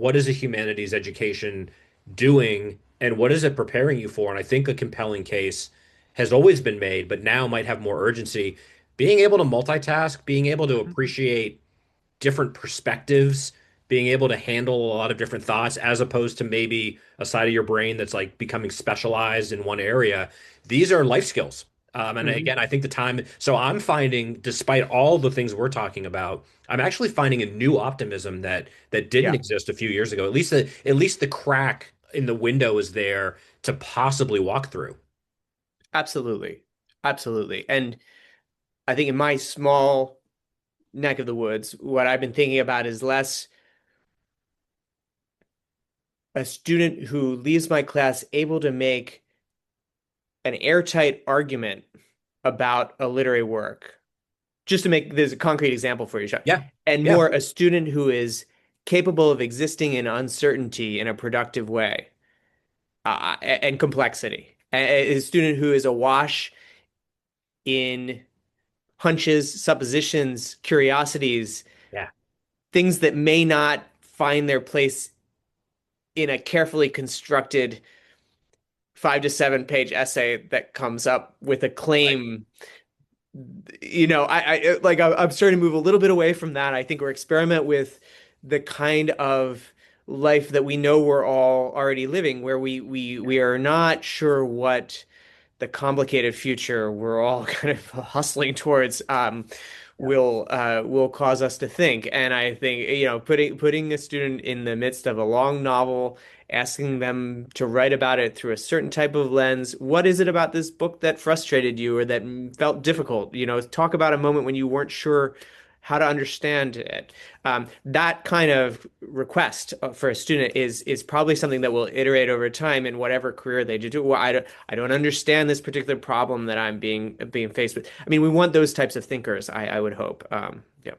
what is a humanities education doing and what is it preparing you for? And I think a compelling case has always been made, but now might have more urgency. Being able to multitask, being able to appreciate different perspectives, being able to handle a lot of different thoughts as opposed to maybe a side of your brain that's like becoming specialized in one area. These are life skills. And Mhm. again, I think the time, so I'm finding, despite all the things we're talking about, I'm actually finding a new optimism that didn't Yeah, exist a few years ago. At least the crack in the window is there to possibly walk through. absolutely. Absolutely. And I think in my small neck of the woods, what I've been thinking about is less a student who leaves my class able to make an airtight argument about a literary work. Just to make there's a concrete example for you, Sean. Yeah. And Yeah. more a student who is capable of existing in uncertainty in a productive way, and complexity. A student who is awash in hunches, suppositions, curiosities, Yeah. things that may not find their place in a carefully constructed 5 to 7 page essay that comes up with a Right. claim. I'm starting to move a little bit away from that. I think we're experiment with the kind of life that we know we're all already living, where we are not sure what the complicated future we're all kind of hustling towards Yeah. will cause us to think. And I think, putting a student in the midst of a long novel, asking them to write about it through a certain type of lens. What is it about this book that frustrated you or that felt difficult? Talk about a moment when you weren't sure how to understand it. That kind of request for a student is probably something that will iterate over time in whatever career they do. Well, I don't understand this particular problem that I'm being faced with. I mean, we want those types of thinkers, I would hope. Yeah.